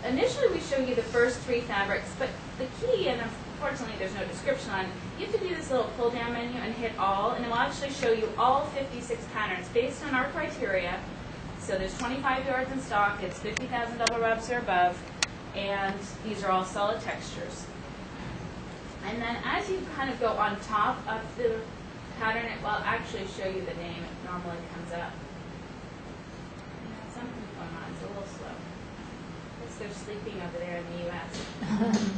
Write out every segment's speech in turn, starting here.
initially we show you the first 3 fabrics, but the key, and unfortunately there's no description on, you have to do this little pull down menu and hit all, and it will actually show you all 56 patterns based on our criteria. So there's 25 yards in stock, it's 50,000 double rubs or above, and these are all solid textures. And then as you kind of go on top of the pattern, it will actually show you the name. It normally comes up. Something's going on, it's a little slow. I guess they're sleeping over there in the U.S.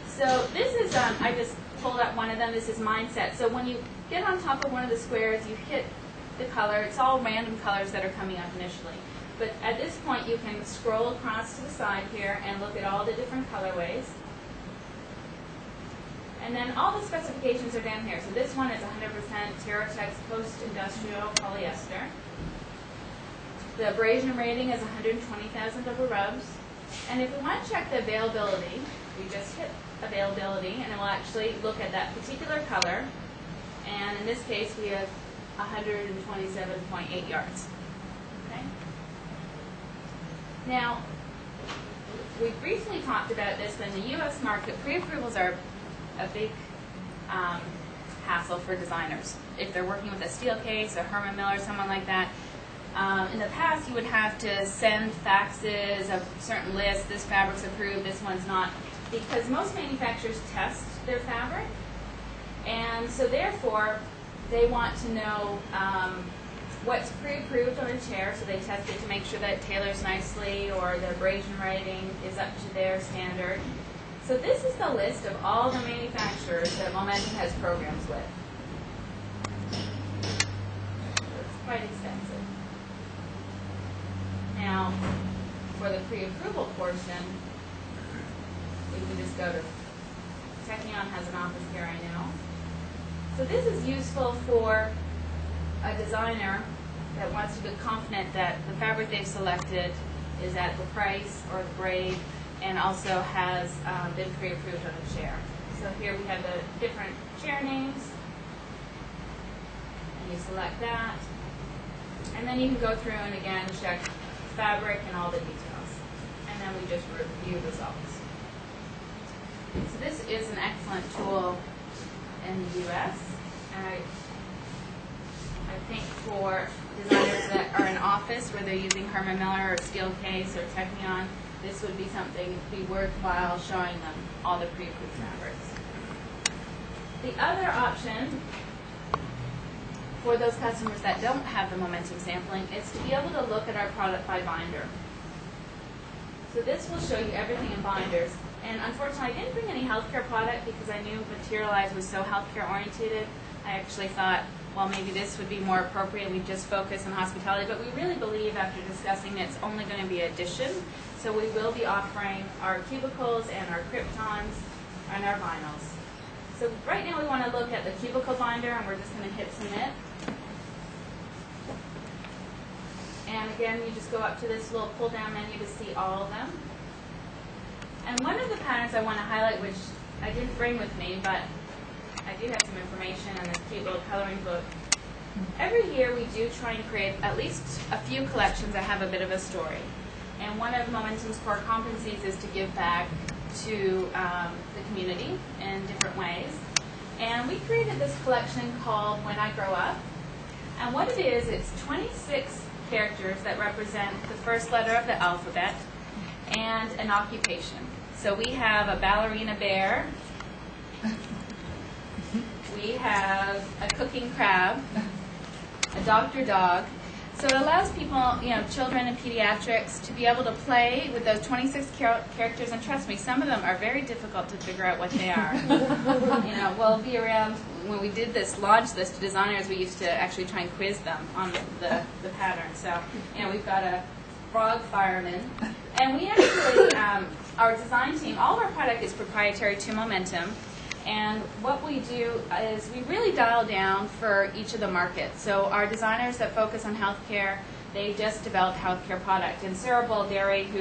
So this is, I just pulled up one of them. This is Mindset. So when you get on top of one of the squares, you hit the color. It's all random colors that are coming up initially. But at this point, you can scroll across to the side here and look at all the different colorways. And then all the specifications are down here. So this one is 100% Terratex post-industrial polyester. The abrasion rating is 120,000 double rubs. And if we want to check the availability, we just hit availability, and it will actually look at that particular color. And in this case, we have 127.8 yards. Okay. Now, we briefly talked about this, but in the U.S. market, pre-approvals are a big hassle for designers. If they're working with a steel case, a Herman Miller, someone like that, in the past you would have to send faxes of certain lists, this fabric's approved, this one's not, because most manufacturers test their fabric, and so therefore they want to know what's pre-approved on a chair, so they test it to make sure that it tailors nicely or the abrasion rating is up to their standard. So this is the list of all the manufacturers that Momentum has programs with. It's quite extensive. Now, for the pre-approval portion, we can just go to Technion has an office here, I know. So this is useful for a designer that wants to be confident that the fabric they've selected is at the price or the grade, and also has been pre-approved on a chair. So here we have the different chair names, and you select that, and then you can go through and again check fabric and all the details, and then we just review results. So this is an excellent tool in the U.S., and I think for designers that are in office where they're using Herman Miller or Steelcase or Technion, this would be something to be worthwhile showing them all the pre-approved fabrics. The other option for those customers that don't have the Momentum sampling is to be able to look at our product by binder. So this will show you everything in binders. And unfortunately, I didn't bring any healthcare product because I knew Materialize was so healthcare oriented. I actually thought, well, maybe this would be more appropriate. We just focus on hospitality. But we really believe, after discussing it, it's only going to be addition. So we will be offering our cubicles and our kryptons and our vinyls. So right now we want to look at the cubicle binder, and we're just going to hit submit. And again, you just go up to this little pull-down menu to see all of them. And one of the patterns I want to highlight, which I didn't bring with me, but I do have some information in this cute little coloring book. Every year we do try and create at least a few collections that have a bit of a story. And one of Momentum's core competencies is to give back to the community in different ways. And we created this collection called When I Grow Up. And what it is, it's 26 characters that represent the first letter of the alphabet and an occupation. So we have a ballerina bear, we have a cooking crab, a doctor dog. So it allows people, children and pediatrics, to be able to play with those 26 characters, and trust me, some of them are very difficult to figure out what they are. We'll be around, when we did this, launched this to designers, we used to actually try and quiz them on the pattern. So, we've got a frog fireman, and we actually, our design team, all of our product is proprietary to Momentum. And what we do is we really dial down for each of the markets. So our designers that focus on healthcare, they just developed healthcare product. And Sarah Balderi, who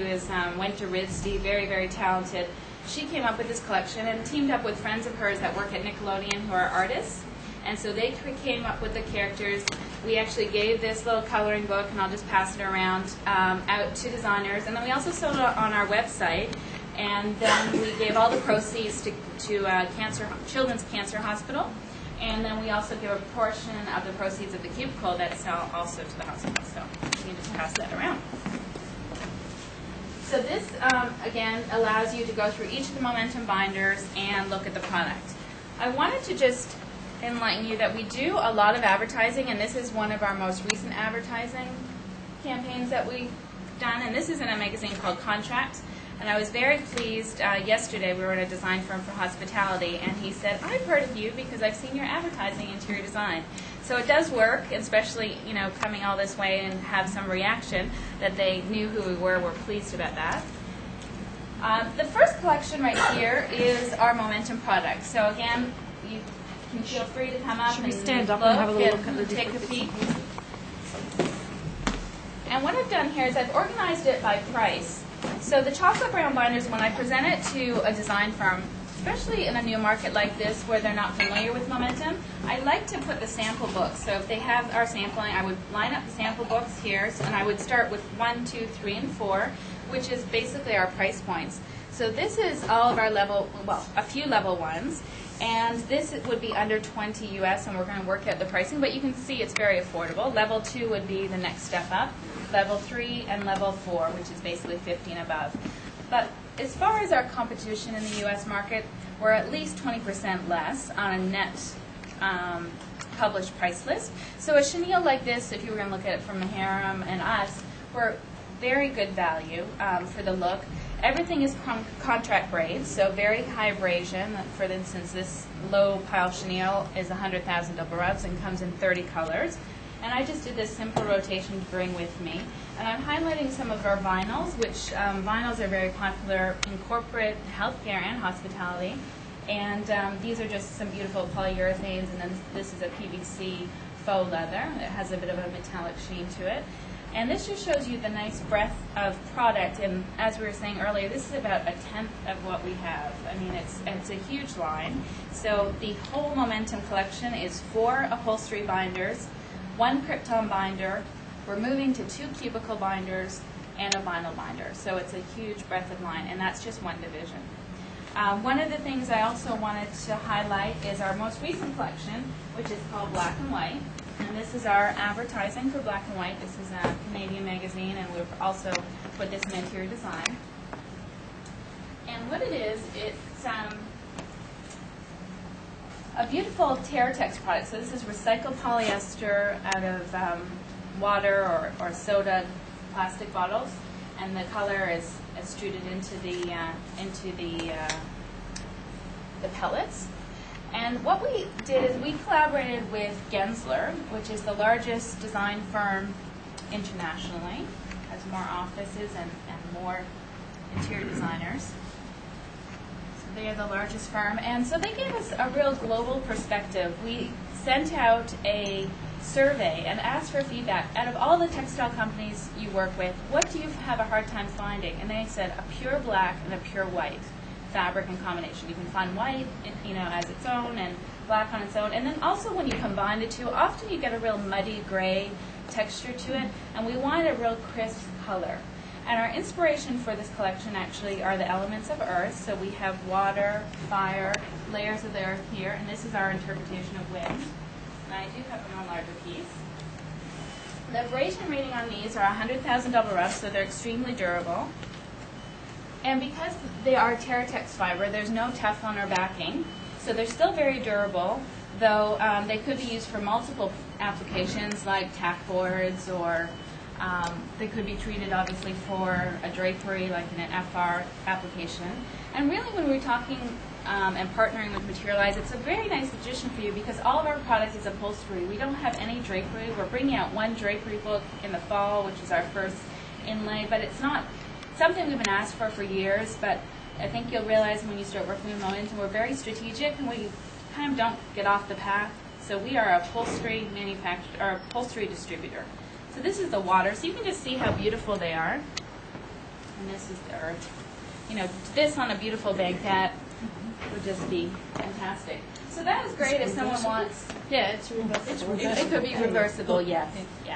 went to RISD, very, very talented, she came up with this collection and teamed up with friends of hers that work at Nickelodeon who are artists. And so they came up with the characters we actually gave this little coloring book, and I'll just pass it around, out to designers. And then we also sold it on our website. And then we gave all the proceeds to Children's Cancer Hospital. And then we also give a portion of the proceeds of the cubicle that sell also to the hospital. So you can just pass that around. So this, again, allows you to go through each of the Momentum binders and look at the product. I wanted to just enlighten you that we do a lot of advertising, and this is one of our most recent advertising campaigns that we've done. And this is in a magazine called Contracts. And I was very pleased. Yesterday we were at a design firm for hospitality, and he said, "I've heard of you because I've seen your advertising interior design." So it does work, especially coming all this way and have some reaction that they knew who we were. We're pleased about that. The first collection right here is our Momentum product. So again, you can feel free to come up and stand up and have a little look at the take a peek. And what I've done here is I've organized it by price. So the chocolate brown binders, when I present it to a design firm, especially in a new market like this where they're not familiar with Momentum, I like to put the sample books. So if they have our sampling, I would line up the sample books here, and I would start with 1, 2, 3, and 4, which is basically our price points. So this is all of our level, well, a few level ones, and this would be under 20 US, and we're going to work out the pricing, but you can see it's very affordable. Level 2 would be the next step up. Level 3 and level 4, which is basically 50 and above. But as far as our competition in the U.S. market, we're at least 20% less on a net published price list. So a chenille like this, if you were going to look at it from Maharam and us, we're very good value for the look. Everything is contract grade, so very high abrasion. For instance, this low pile chenille is 100,000 double rubs and comes in 30 colors. And I just did this simple rotation to bring with me. And I'm highlighting some of our vinyls, which vinyls are very popular in corporate healthcare and hospitality. And these are just some beautiful polyurethanes, and then this is a PVC faux leather. It has a bit of a metallic sheen to it. And this just shows you the nice breadth of product. And as we were saying earlier, this is about 1/10 of what we have. I mean, it's a huge line. So the whole Momentum collection is 4 upholstery binders, 1 Krypton binder. We're moving to 2 cubicle binders and a vinyl binder. So it's a huge breadth of line, and that's just one division. One of the things I also wanted to highlight is our most recent collection, which is called Black and White. And this is our advertising for Black and White. This is a Canadian magazine, and we've also put this in interior design. And what it is, it's a beautiful Terratex product. So this is recycled polyester out of water or soda plastic bottles, and the color is extruded into the pellets. And what we did is we collaborated with Gensler, which is the largest design firm internationally, has more offices and more interior designers. They are the largest firm, and so they gave us a real global perspective. We sent out a survey and asked for feedback. Out of all the textile companies you work with, what do you have a hard time finding? And they said a pure black and a pure white fabric in combination. You can find white, as its own, and black on its own. And then also when you combine the two, often you get a real muddy gray texture to it, and we wanted a real crisp color. And our inspiration for this collection actually are the elements of earth. So we have water, fire, layers of the earth here, and this is our interpretation of wind. And I do have a larger piece. The abrasion rating on these are 100,000 double rubs, so they're extremely durable. And because they are Terratex fiber, there's no Teflon or backing, so they're still very durable, though they could be used for multiple applications like tack boards, or they could be treated obviously for a drapery like in an FR application. And really when we're talking and partnering with Materialize, it's a very nice addition for you because all of our product is upholstery. We don't have any drapery. We're bringing out one drapery book in the fall, which is our first inlay, but it's not something we've been asked for years, but I think you'll realize when you start working with Momentum, we're very strategic and we kind of don't get off the path. So we are a upholstery manufacturer, or upholstery distributor. So this is the water, so you can just see how beautiful they are. And this is the earth. This on a beautiful banquette would just be fantastic. So that is great if someone wants. Yeah, it's reversible. It could be reversible, yes. Yeah.